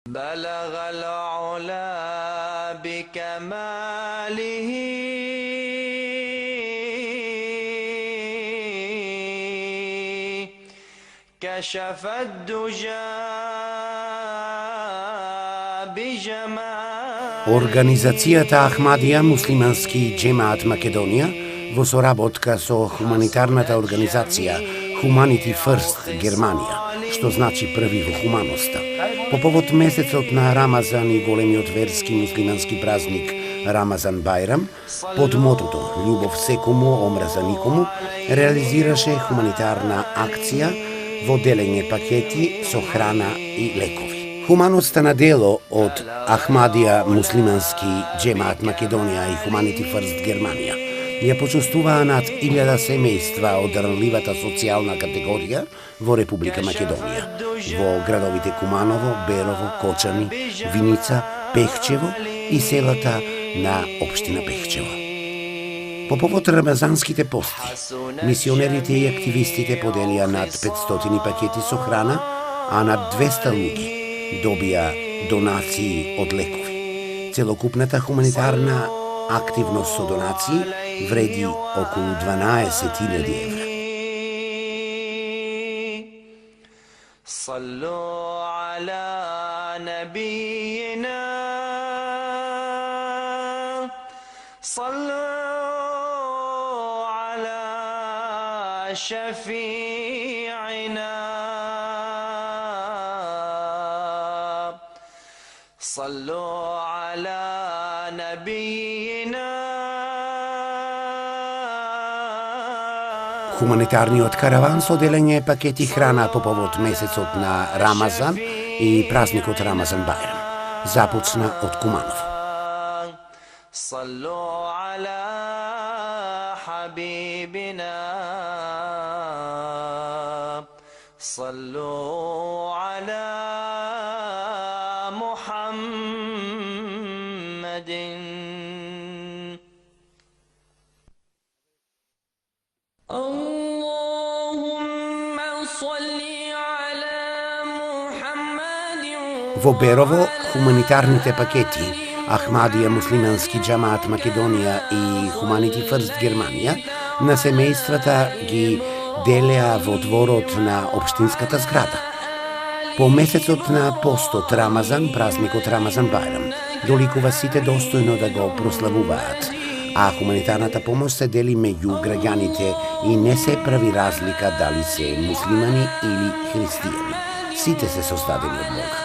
بلغ العلا بكماله كشف الدجى بجماله. Организацијата Ахмадија муслимански џемаат Македонија во соработка со хуманитарната организација Humanity First Германија, што значи први во хуманоста, по повод месецот на Рамазан и големиот верски муслимански празник Рамазан Бајрам, под мотото Љубов секому, омраза никому, реализираше хуманитарна акција во делење пакети со храна и лекови. Хуманоста на дело од Ахмадија муслимански џемаат Македонија и Humanity First Германија ја почувствуваа над 1000 семејства од ранливата социјална категорија во Република Македонија, во градовите Куманово, Берово, Кочани, Виница, Пехчево и селата на општина Пехчево. По повод рамазанските пости, мисионерите и активистите поделија над 500 пакети со храна, а над 200 луѓе добија донации од лекови. Целокупната хуманитарна активност со донации вреди околу 12.000 евра. صلوا على نبينا صلوا على شفيعنا صلوا على نبينا. Хуманитарниот караван со делење пакети храна по повод месецот на Рамазан и празникот Рамазан Бајрам започна од Куманово. صلوا على حبيبنا صلوا على محمد. اللهم صل على محمد. Во Берово хуманитарните пакети Ахмадија муслимански џемаат Македонија и Humanity First Германија на семејствата ги делеа во дворот на општинската зграда. По месецот на постот Рамазан, празникот Рамазан Бајрам, доликува сите достојно да го прославуваат, а хуманитарната помош се дели меѓу граѓаните и не се прави разлика дали се муслимани или христијани. Сите се создадени од Бога.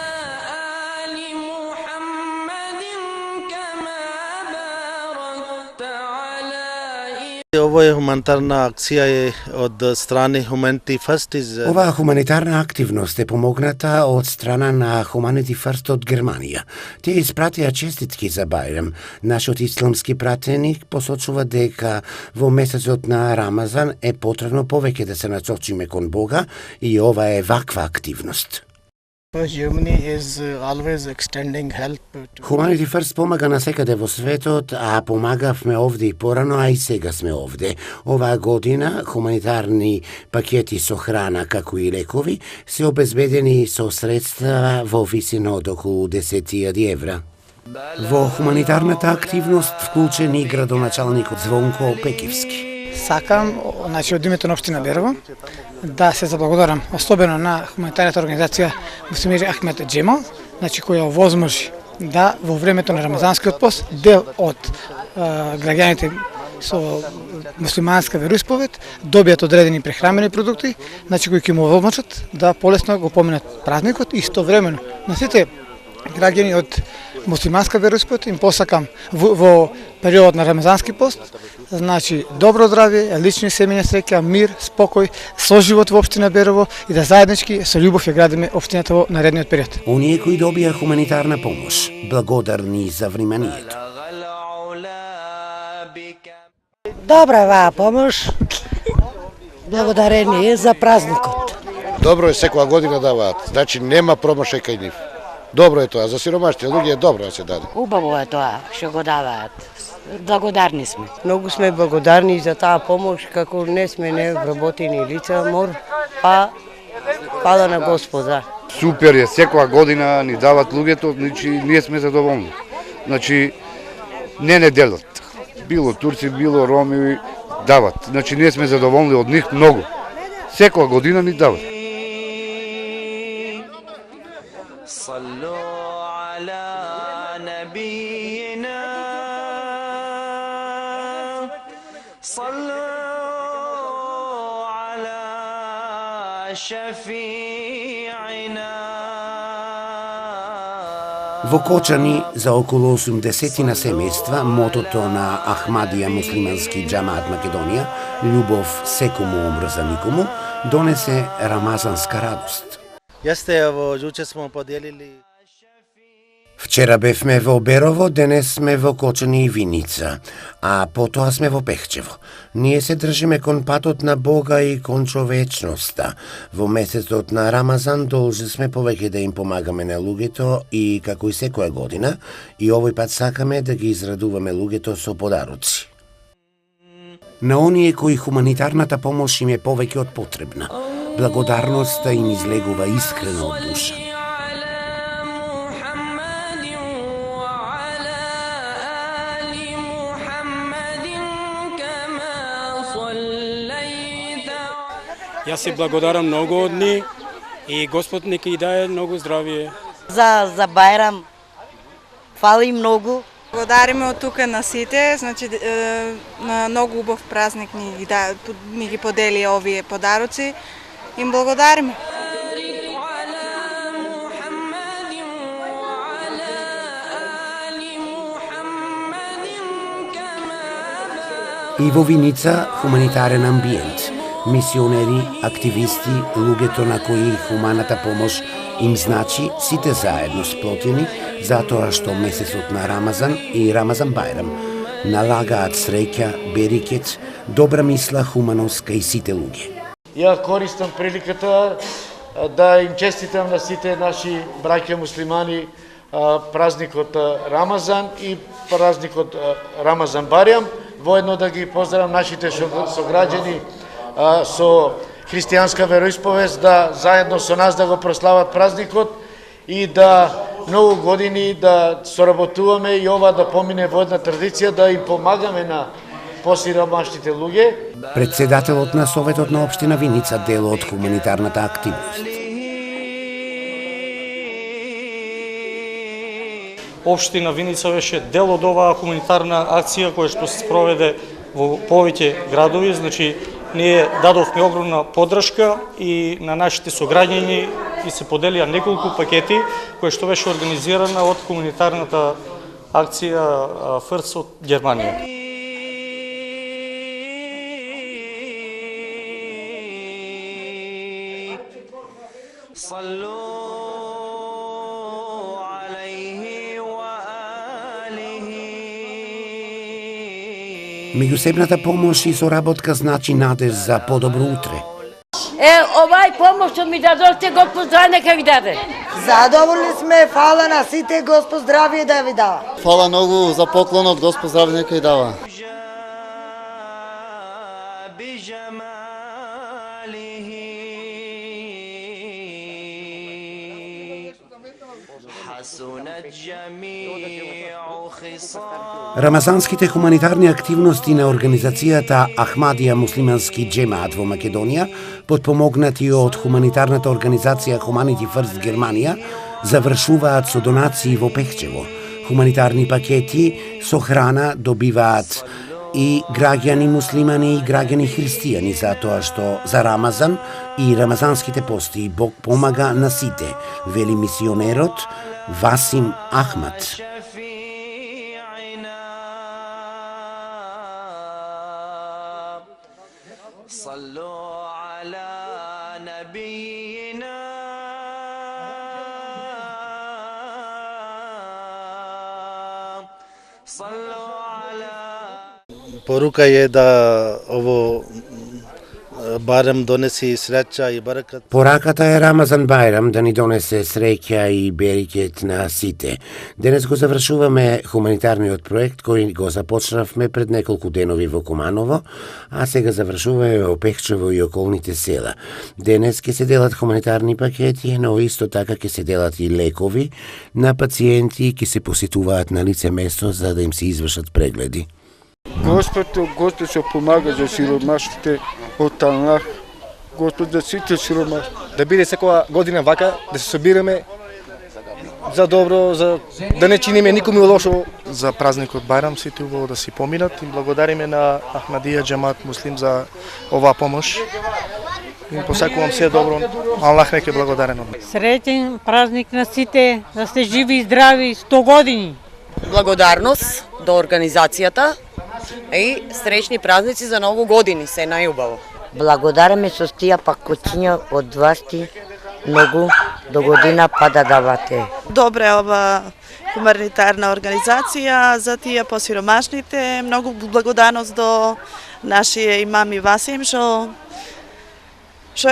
Ова е хуманитарна акција од страни Humanity First. Оваа хуманитарна активност е помогната од страна на Humanity First од Германија. Тие испратија честитки за Бајрам. Нашиот исламски пратеник посочува дека во месецот на Рамазан е потребно повеќе да се насочиме кон Бога и ова е ваква активност. Humanity First помага насекаде во светот, а помагавме овде и порано, а и сега сме овде. Оваа година хуманитарни пакети со храна како и лекови се обезбедени со средства во висина од околу 10.000 евра. Во хуманитарната активност вклучен и градоначалникот Звонко Пекивски. Сакам, од името на општина Берово, да се заблагодарам особено на хуманитарната организација Муслимери Ахмед Џемал, која овозможи да во времето на рамазанскиот пост дел од граѓаните со муслиманска вероисповед добијат одредени прехранбени продукти, кои ќе му овозможат да полесно го поминат празникот и истовремено на сите граѓани од муслиманска вероисповед им посакам во периодот на рамазански пост, добро здравје, лични семејни среќа, мир, спокој, соживот во општина Берово и да заеднички со љубов ја градиме општината во наредниот период. Оние кои добија хуманитарна помош, благодарни за вниманието. Добра е оваа помош. Благодарение за празникот. Добро е секоја година даваат, нема промашај кај нив. Добро е тоа, за сиромашните луѓе е добро да се даде. Убаво е тоа што го даваат. Благодарни сме. Многу сме благодарни за таа помош, како не сме невработени лица, пада на Господа. супер е, секоја година ни дават луѓето, значи ние сме задоволни. Значи не делат. Било турци, било роми дават. Значи ние сме задоволни од нив многу. Секоја година ни дават. Во Кочани за околу 80 на семејства мотото на Ахмадија муслимански џамаат Македонија љубов секому омрза никому донесе рамазанска радост. Јесте, во џуче смо поделили. Вчера бевме во Берово, денес сме во Кочани и Виница, а потоа сме во Пехчево. Ние се држиме кон патот на Бога и кон човечноста. Во месецот на Рамазан должни сме повеќе да им помагаме на луѓето и како и секоја година, и овој пат сакаме да ги израдуваме луѓето со подароци. На оние кои хуманитарната помош им е повеќе од потребна, благодарноста им излегува искрено од душа. Јас се благодарам многу од нив и Господ нека и дае многу здравие. За Бајрам фали многу. Благодариме од тука на сите, значи на многу убав празник ни ги подели овие подароци. Им благодариме. И во Виница хуманитарен амбиент. Мисионери, активисти, луѓето на кои хуманата помош им значи сите заедно сплотени, затоа што месецот на Рамазан и Рамазан Бајрам налагаат среќа, берикет, добра мисла, хуманост кај сите луѓе. Ја користам приликата да им честитам на сите наши браќа муслимани празникот Рамазан и празникот Рамазан Бајрам, воедно да ги поздравам нашите сограѓани со христијанска вероисповест да заедно со нас да го прослават празникот и да многу години да соработуваме и ова да помине во една традиција да им помагаме на посиромашните луѓе. Председателот на Советот на општина Виница дел од хуманитарната активност. Општина Виница беше дел од оваа хуманитарна акција која што се спроведе во повеќе градови, значи ние дадовме огромна поддршка и на нашите сограѓани и се поделија неколку пакети кои што беше организирана од хуманитарната акција ФРЦ од Германија. Меѓусебната помош и соработка значи надеж за подобро утре. Овај помош што ми дадовте, Господ здравје нека ви даде. Задоволни сме, фала на сите, Господ здравје да ви дава. Фала многу за поклонот, Господ здравје нека ви дава. Рамазанските хуманитарни активности на организацијата Ахмадија муслимански џемаат во Македонија, потпомогнати од хуманитарната организација Humanity First Германија, завршуваат со донации во Пехчево. Хуманитарни пакети со храна добиваат и граѓани муслимани и граѓани христијани, затоа што за Рамазан и рамазанските пости Бог помага на сите, вели мисионерот Васим Ахмад. Порука е да ово барем донеси среќа и баракат. Пораката е Рамазан Бајрам да ни донесе среќа и берекет на сите. Денес го завршуваме хуманитарниот проект кој го започнавме пред неколку денови во Куманово, а сега завршуваме во Пехчево и околните села. Денес ќе се делат хуманитарни пакети, но исто така ќе се делат и лекови на пациенти ќе се посетуваат на лице место за да им се извршат прегледи. Господ што помага за сиромашните од Танах, Господ за сите сиромашни. Да биде секоја година вака, да се собираме за добро, за да не чиниме никому лошо. За празникот Бајрам сите убаво да си поминат и благодариме на Ахмадија Џемат Муслим за оваа помош. Им посакувам се добро, Аллах нека благодарен од мене. Среќен празник на сите, да сте живи и здрави 100 години. Благодарност до организацијата и среќни празници за многу години, се најубаво. Благодараме со тие пакоциња од вас ти многу до година па да давате. Добре ова хуманитарна организација за тие посиромашните. Многу благодарност до нашиот имам и Васим што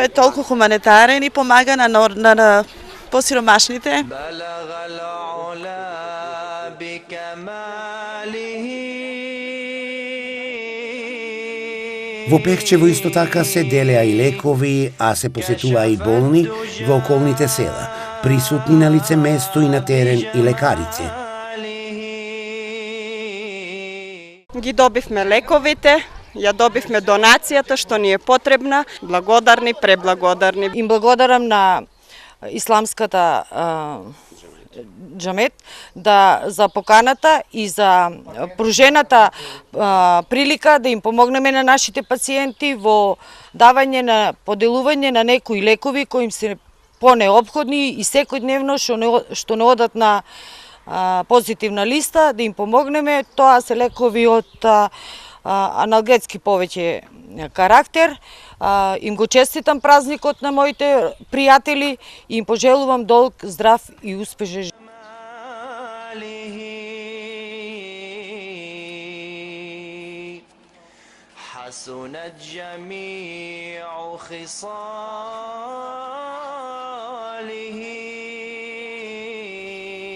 е толку хуманитарен и помага на посиромашните. Во Пехчево исто така се делеа и лекови, а се посетуваа и болни во околните села. Присутни на лице место и на терен и лекарици. Ги добивме лековите, ја добивме донацијата што ни е потребна. Благодарни, преблагодарни. Им благодарам на исламската џамет за поканата и за пружената прилика да им помогнеме на нашите пациенти во давање на поделување на некои лекови кои им се понеопходни и секојдневно што не одат на позитивна листа, да им помогнеме. Тоа се лекови од аналгетски повеќе карактер. Им го честитам празникот на моите пријатели и им пожелувам долг, здрав и успешен.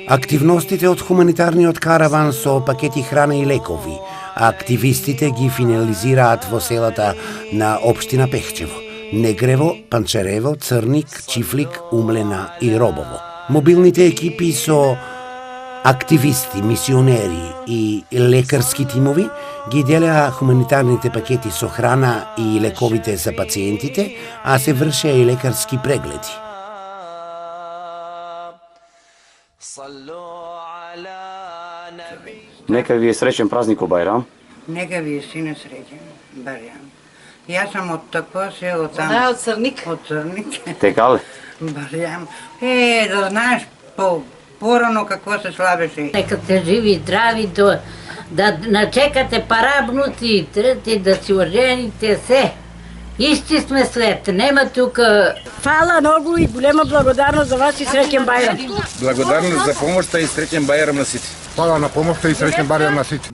Активностите од хуманитарниот караван со пакети храна и лекови, а активистите ги финализираат во селата на општина Пехчево: Негрево, Панчарево, Црник, Чифлик, Умлена и Робово. Мобилните екипи со активисти, мисионери и лекарски тимови ги делеа хуманитарните пакети со храна и лековите за пациентите, а се вршеа и лекарски прегледи. Нека ви е среќен празник Бајрам. Нека ви е сине среќен Бајрам. Јас сум од такво се од там. Да, од Црник. Од Црник. Така ли? Бајрам. Да знаеш порано какво се славеше. Нека сте живи и здрави, да начекате парабнути, трети да си ожените се. Исти сме свет, нема тука. Фала многу и голема благодарност за вас и среќен Бајрам. Благодарност за помошта и среќен Бајрам на сите. Фала на помошта и среќен Бајрам на сите.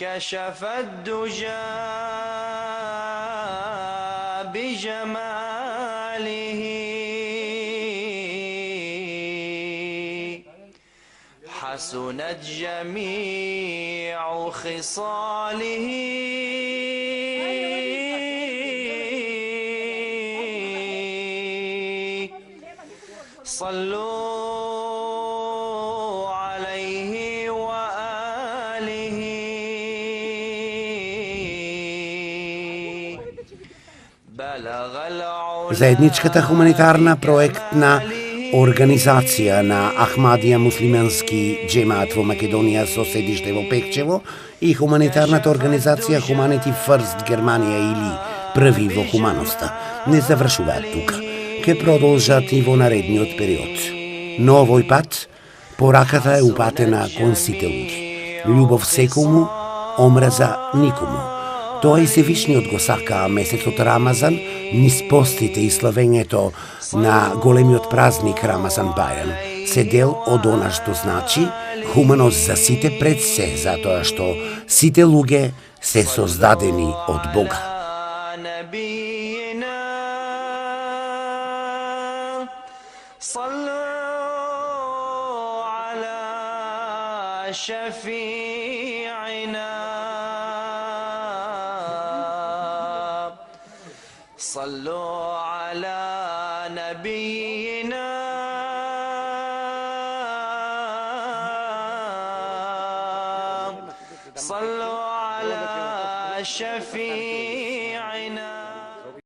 كشف الدجى بجماله حسنت جميع خصاله صلوا عليه وآله Заедничката хуманитарна проектна организација на Ахмадија муслимански џемаат во Македонија со седиште во Пехчево и хуманитарната организација Humanity First Германија или први во хуманоста не завршуваат тука. Ке продолжат и во наредниот период. Но овој пат пораката е упатена кон сите луѓе. Љубов секому, омраза никому. Тоа и Севишниот го сакаа месецот Рамазан, низ постите и славењето на големиот празник Рамазан Бајрам, се дел од она што значи хуманост за сите пред се, затоа што сите луѓе се создадени од Бога. صلوا على نبينا صلوا على شفيعنا